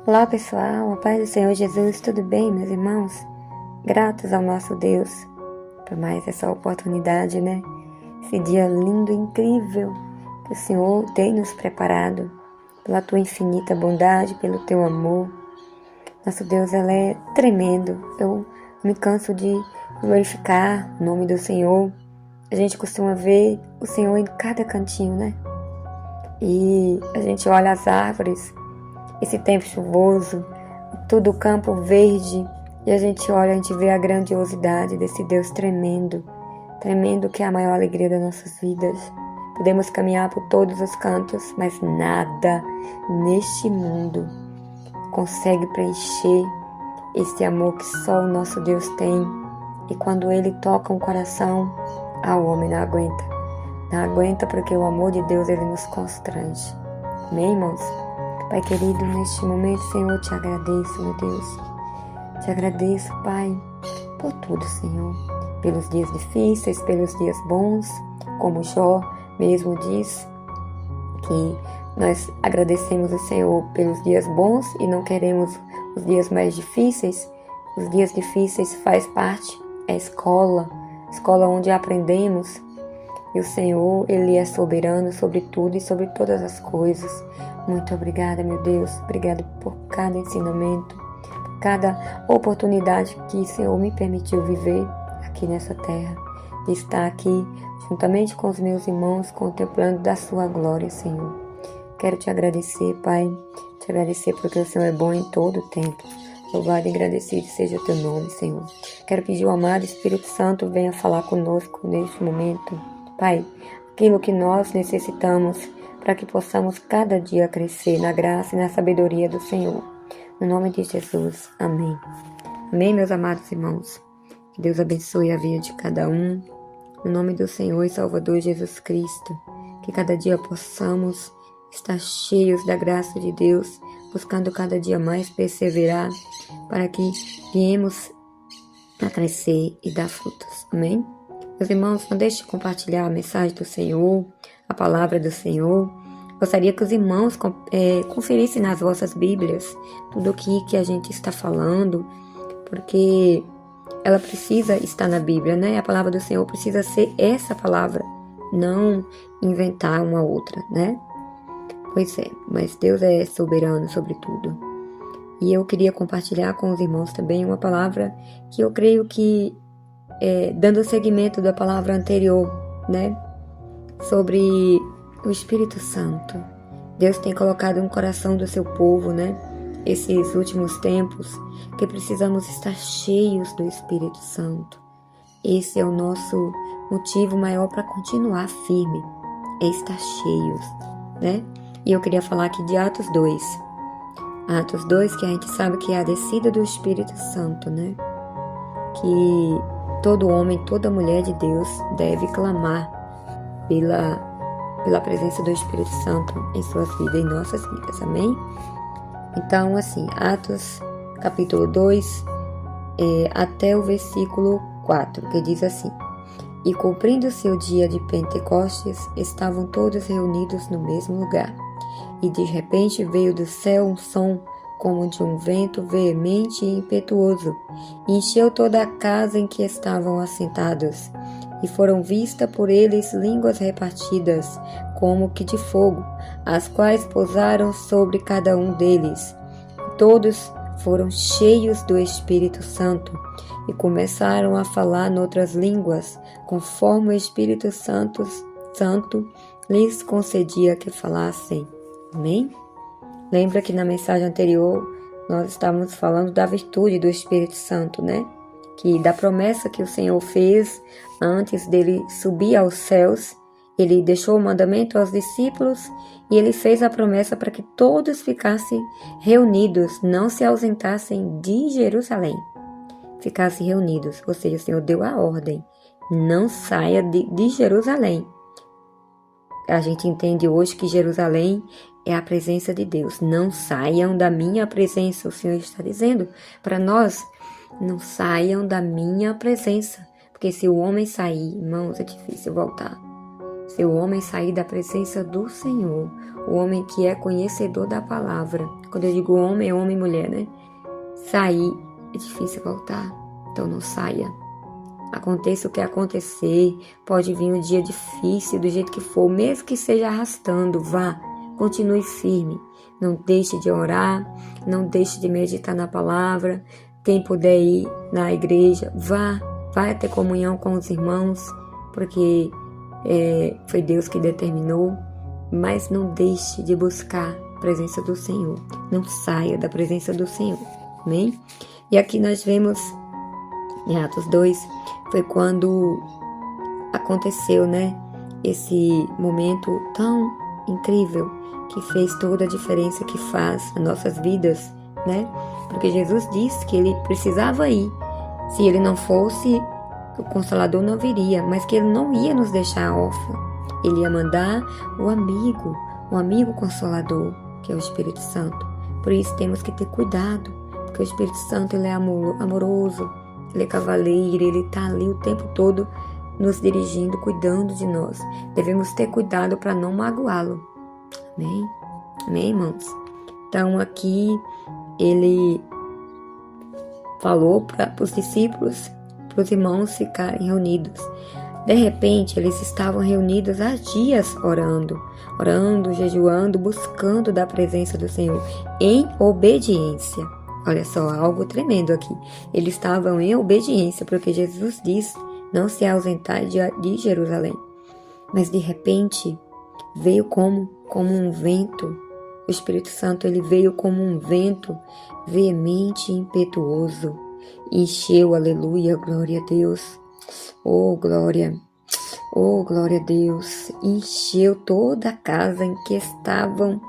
Olá pessoal, a paz do Senhor Jesus, tudo bem meus irmãos? Gratos ao nosso Deus por mais essa oportunidade, né? Esse dia lindo, incrível que o Senhor tem nos preparado pela tua infinita bondade, pelo teu amor. Nosso Deus, Ele é tremendo. Eu me canso de glorificar o nome do Senhor. A gente costuma ver o Senhor em cada cantinho, né? E a gente olha as árvores, esse tempo chuvoso, todo o campo verde, e a gente olha, a gente vê a grandiosidade desse Deus tremendo, tremendo, que é a maior alegria das nossas vidas. Podemos caminhar por todos os cantos, mas nada neste mundo consegue preencher esse amor que só o nosso Deus tem. E quando Ele toca um coração, o homem não aguenta. Não aguenta, porque o amor de Deus, Ele nos constrange. Amém, irmãos? Pai querido, neste momento, Senhor, eu te agradeço, meu Deus. Te agradeço, Pai, por tudo, Senhor. Pelos dias difíceis, pelos dias bons, como Jó mesmo diz, que nós agradecemos o Senhor pelos dias bons e não queremos os dias mais difíceis. Os dias difíceis faz parte, é escola onde aprendemos. E o Senhor, Ele é soberano sobre tudo e sobre todas as coisas. Muito obrigada, meu Deus. Obrigada por cada ensinamento, por cada oportunidade que o Senhor me permitiu viver aqui nessa terra. De estar aqui juntamente com os meus irmãos, contemplando da sua glória, Senhor. Quero te agradecer, Pai. Te agradecer porque o Senhor é bom em todo o tempo. Louvado e agradecido seja o teu nome, Senhor. Quero pedir ao amado Espírito Santo venha falar conosco neste momento. Pai, aquilo que nós necessitamos para que possamos cada dia crescer na graça e na sabedoria do Senhor. No nome de Jesus. Amém. Amém, meus amados irmãos. Que Deus abençoe a vida de cada um. No nome do Senhor e Salvador Jesus Cristo. Que cada dia possamos estar cheios da graça de Deus, buscando cada dia mais perseverar, para que viemos a crescer e dar frutos. Amém? Meus irmãos, não deixe de compartilhar a mensagem do Senhor, a palavra do Senhor. Gostaria que os irmãos conferissem nas vossas Bíblias tudo o que a gente está falando, porque ela precisa estar na Bíblia, né? A palavra do Senhor precisa ser essa palavra, não inventar uma outra, né? Pois é, mas Deus é soberano sobre tudo. E eu queria compartilhar com os irmãos também uma palavra que eu creio que dando seguimento da palavra anterior, né? Sobre o Espírito Santo. Deus tem colocado no coração do seu povo, né? Esses últimos tempos, que precisamos estar cheios do Espírito Santo. Esse é o nosso motivo maior para continuar firme, é estar cheios, né? E eu queria falar aqui de Atos 2. Atos 2, que a gente sabe que é a descida do Espírito Santo, né? Que todo homem, toda mulher de Deus deve clamar pela presença do Espírito Santo em suas vidas, em nossas vidas, amém? Então, assim, Atos capítulo 2, até o versículo 4, que diz assim: E cumprindo-se o dia de Pentecostes, estavam todos reunidos no mesmo lugar. E de repente veio do céu um som como de um vento veemente e impetuoso, e encheu toda a casa em que estavam assentados. E foram vistas por eles línguas repartidas, como que de fogo, as quais pousaram sobre cada um deles. E todos foram cheios do Espírito Santo, e começaram a falar noutras línguas, conforme o Espírito Santo lhes concedia que falassem. Amém? Lembra que na mensagem anterior nós estávamos falando da virtude do Espírito Santo, né? Que da promessa que o Senhor fez antes dele subir aos céus, ele deixou o mandamento aos discípulos e ele fez a promessa para que todos ficassem reunidos, não se ausentassem de Jerusalém. Ficassem reunidos, ou seja, o Senhor deu a ordem, não saia de Jerusalém. A gente entende hoje que Jerusalém é a presença de Deus. Não saiam da minha presença, o Senhor está dizendo para nós. Não saiam da minha presença, porque se o homem sair, irmãos, é difícil voltar. Se o homem sair da presença do Senhor, o homem que é conhecedor da palavra. Quando eu digo homem, é homem e mulher, né? Sair, é difícil voltar. Então não saia. Aconteça o que acontecer, pode vir um dia difícil, do jeito que for, mesmo que seja arrastando, vá, continue firme. Não deixe de orar, não deixe de meditar na palavra. Quem puder ir na igreja, vá, vai ter comunhão com os irmãos, porque foi Deus que determinou. Mas não deixe de buscar a presença do Senhor. Não saia da presença do Senhor. Amém? E aqui nós vemos em Atos 2, foi quando aconteceu, né? Esse momento tão incrível que fez toda a diferença que faz nas nossas vidas, né? Porque Jesus disse que ele precisava ir. Se ele não fosse, o Consolador não viria, mas que ele não ia nos deixar órfãos. Ele ia mandar o amigo Consolador, que é o Espírito Santo. Por isso temos que ter cuidado, porque o Espírito Santo ele é amoroso, ele é cavaleiro, ele está ali o tempo todo nos dirigindo, cuidando de nós. Devemos ter cuidado para não magoá-lo. Amém? Amém, irmãos? Então aqui ele falou para os discípulos, para os irmãos ficarem reunidos. De repente, eles estavam reunidos há dias orando, jejuando, buscando da presença do Senhor, em obediência. Olha só, algo tremendo aqui. Eles estavam em obediência, porque Jesus diz não se ausentar de Jerusalém. Mas de repente, veio como um vento. O Espírito Santo ele veio como um vento veemente e impetuoso. Encheu, aleluia, glória a Deus. Oh, glória a Deus. Encheu toda a casa em que estavam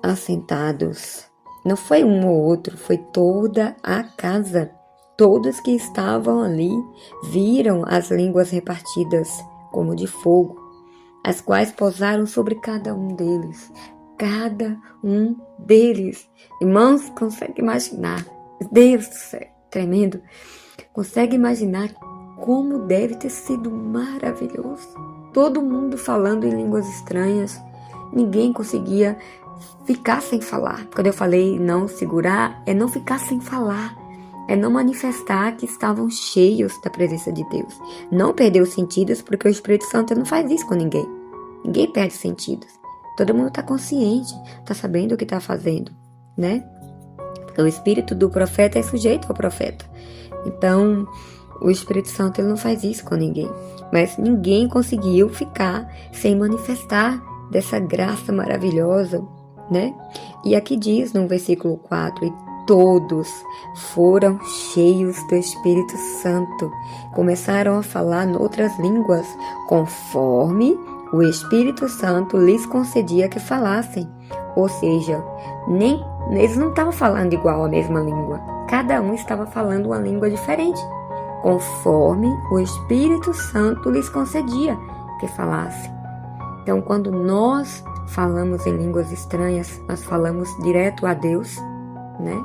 assentados. Não foi um ou outro, foi toda a casa. Todos que estavam ali viram as línguas repartidas como de fogo, as quais pousaram sobre cada um deles. Cada um deles. Irmãos, consegue imaginar? Deus do céu, tremendo. Consegue imaginar como deve ter sido maravilhoso? Todo mundo falando em línguas estranhas. Ninguém conseguia ficar sem falar. Quando eu falei não segurar, é não ficar sem falar. É não manifestar que estavam cheios da presença de Deus. Não perder os sentidos, porque o Espírito Santo não faz isso com ninguém. Ninguém perde sentidos. Todo mundo está consciente, está sabendo o que está fazendo, né? Porque o espírito do profeta é sujeito ao profeta. Então, o Espírito Santo ele não faz isso com ninguém. Mas ninguém conseguiu ficar sem manifestar dessa graça maravilhosa, né? E aqui diz no versículo 4, e todos foram cheios do Espírito Santo. Começaram a falar em outras línguas, conforme o Espírito Santo lhes concedia que falassem. Ou seja, eles não estavam falando igual a mesma língua. Cada um estava falando uma língua diferente, conforme o Espírito Santo lhes concedia que falassem. Então, quando nós falamos em línguas estranhas, nós falamos direto a Deus, né?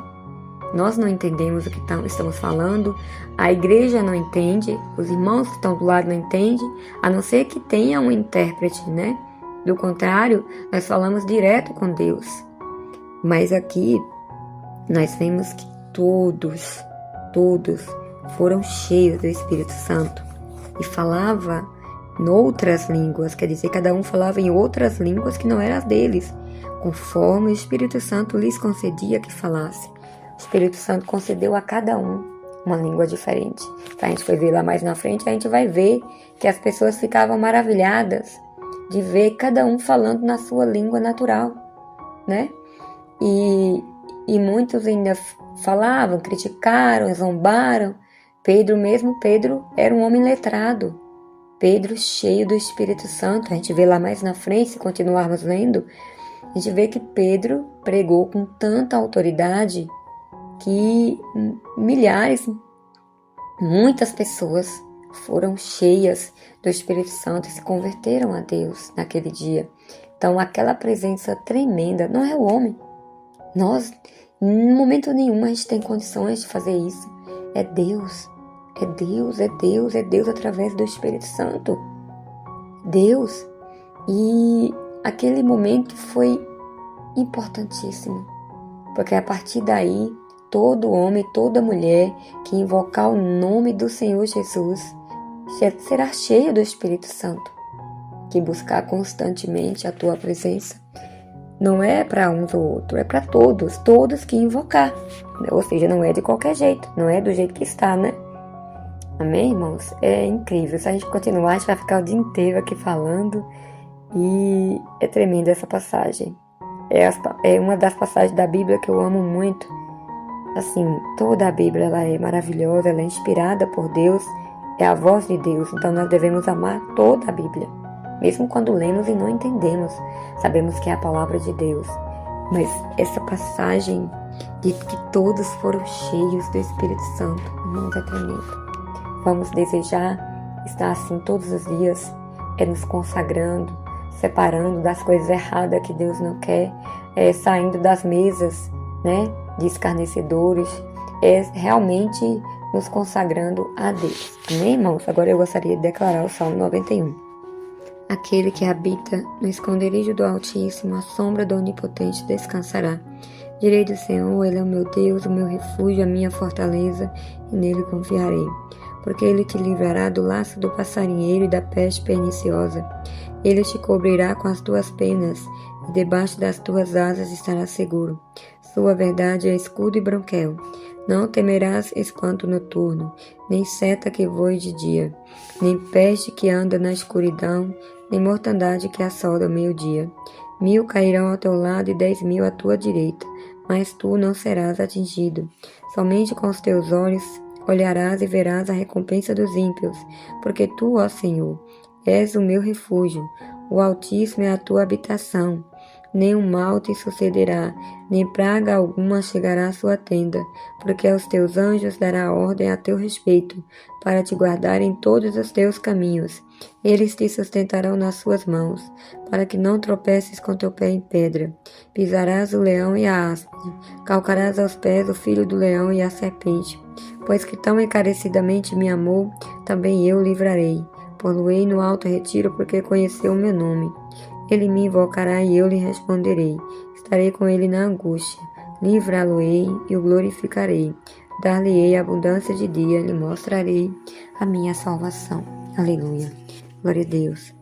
Nós não entendemos o que estamos falando, a igreja não entende, os irmãos que estão do lado não entendem, a não ser que tenha um intérprete, né? Do contrário, nós falamos direto com Deus. Mas aqui, nós vemos que todos foram cheios do Espírito Santo e falava em outras línguas, quer dizer, cada um falava em outras línguas que não eram as deles, conforme o Espírito Santo lhes concedia que falasse. O Espírito Santo concedeu a cada um uma língua diferente. Se a gente for ver lá mais na frente, a gente vai ver que as pessoas ficavam maravilhadas de ver cada um falando na sua língua natural, né? E muitos ainda falavam, criticaram, zombaram. Pedro era um homem letrado. Pedro cheio do Espírito Santo. A gente vê lá mais na frente, se continuarmos lendo, a gente vê que Pedro pregou com tanta autoridade que muitas pessoas foram cheias do Espírito Santo e se converteram a Deus naquele dia. Então aquela presença tremenda não é o homem. Nós, em momento nenhum, a gente tem condições de fazer isso. É Deus. É Deus, é Deus, é Deus através do Espírito Santo. Deus. E aquele momento foi importantíssimo, porque a partir daí, todo homem, toda mulher que invocar o nome do Senhor Jesus será cheio do Espírito Santo. Que buscar constantemente a tua presença não é para uns ou outro, é para todos que invocar. Ou seja, não é de qualquer jeito, não é do jeito que está, né? Amém, irmãos? É incrível. Se a gente continuar, a gente vai ficar o dia inteiro aqui falando e é tremenda essa passagem. É uma das passagens da Bíblia que eu amo muito. Assim, toda a Bíblia ela é maravilhosa, ela é inspirada por Deus, é a voz de Deus, então nós devemos amar toda a Bíblia. Mesmo quando lemos e não entendemos, sabemos que é a palavra de Deus. Mas essa passagem de que todos foram cheios do Espírito Santo, irmãos, é tremendo. Vamos desejar estar assim todos os dias, nos consagrando, separando das coisas erradas que Deus não quer, saindo das mesas, né, de escarnecedores, realmente nos consagrando a Deus. Amém, irmãos? Agora eu gostaria de declarar o Salmo 91. Aquele que habita no esconderijo do Altíssimo, à sombra do Onipotente descansará. Direi do Senhor, Ele é o meu Deus, o meu refúgio, a minha fortaleza, e nele confiarei. Porque Ele te livrará do laço do passarinheiro e da peste perniciosa. Ele te cobrirá com as tuas penas, e debaixo das tuas asas estarás seguro. Sua verdade é escudo e bronquel. Não temerás espanto noturno, nem seta que voe de dia, nem peste que anda na escuridão, nem mortandade que assola ao meio-dia. 1000 cairão ao teu lado e 10.000 à tua direita, mas tu não serás atingido. Somente com os teus olhos olharás e verás a recompensa dos ímpios, porque tu, ó Senhor, és o meu refúgio, o Altíssimo é a tua habitação. Nenhum mal te sucederá, nem praga alguma chegará à sua tenda, porque aos teus anjos dará ordem a teu respeito, para te guardar em todos os teus caminhos. Eles te sustentarão nas suas mãos, para que não tropeces com teu pé em pedra. Pisarás o leão e a áspide, calcarás aos pés o filho do leão e a serpente. Pois que tão encarecidamente me amou, também eu o livrarei. Pô-lo-ei no alto retiro, porque conheceu o meu nome. Ele me invocará e eu lhe responderei. Estarei com ele na angústia. Livrá-lo-ei e o glorificarei. Dar-lhe-ei abundância de dia, lhe mostrarei a minha salvação. Aleluia. Glória a Deus.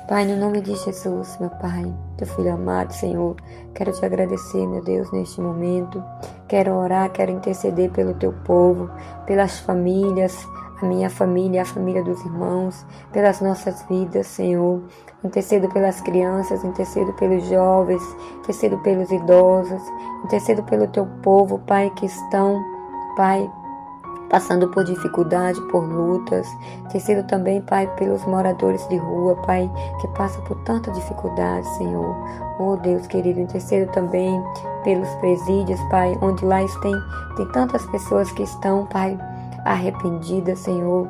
Pai, no nome de Jesus, meu Pai, teu Filho amado, Senhor, quero te agradecer, meu Deus, neste momento. Quero orar, quero interceder pelo teu povo, pelas famílias, a minha família, a família dos irmãos, pelas nossas vidas, Senhor. Intercedo pelas crianças, intercedo pelos jovens, intercedo pelos idosos, intercedo pelo teu povo, Pai, que estão, Pai, passando por dificuldade, por lutas. Intercedo também, Pai, pelos moradores de rua, Pai, que passam por tanta dificuldade, Senhor. Oh, Deus querido, intercedo também pelos presídios, Pai, onde lá tem tantas pessoas que estão, Pai, arrependidas, Senhor.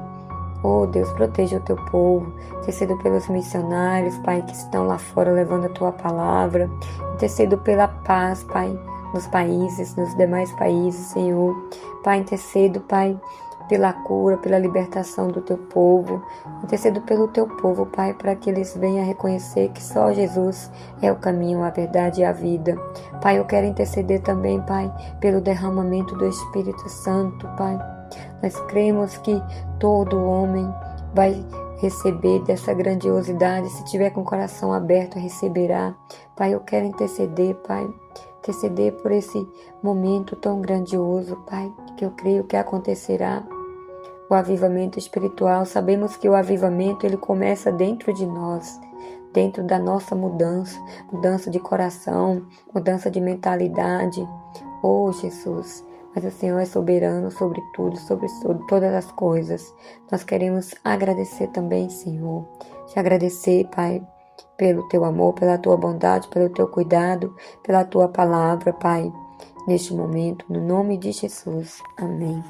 Oh, Deus, proteja o teu povo. Intercedo pelos missionários, Pai, que estão lá fora levando a tua palavra. Intercedo pela paz, Pai, nos países, nos demais países, Senhor. Pai, intercedo, Pai, pela cura, pela libertação do teu povo. Intercedo pelo teu povo, Pai, para que eles venham a reconhecer que só Jesus é o caminho, a verdade e a vida. Pai, eu quero interceder também, Pai, pelo derramamento do Espírito Santo, Pai. Nós cremos que todo homem vai receber dessa grandiosidade. Se tiver com o coração aberto, receberá. Pai, eu quero interceder, Pai. Interceder por esse momento tão grandioso, Pai, que eu creio que acontecerá. O avivamento espiritual. Sabemos que o avivamento ele começa dentro de nós, dentro da nossa mudança de coração, mudança de mentalidade. Oh, Jesus! Mas o Senhor é soberano sobre tudo, sobre todas as coisas. Nós queremos agradecer também, Senhor. Te agradecer, Pai, pelo teu amor, pela tua bondade, pelo teu cuidado, pela tua palavra, Pai, neste momento, no nome de Jesus. Amém.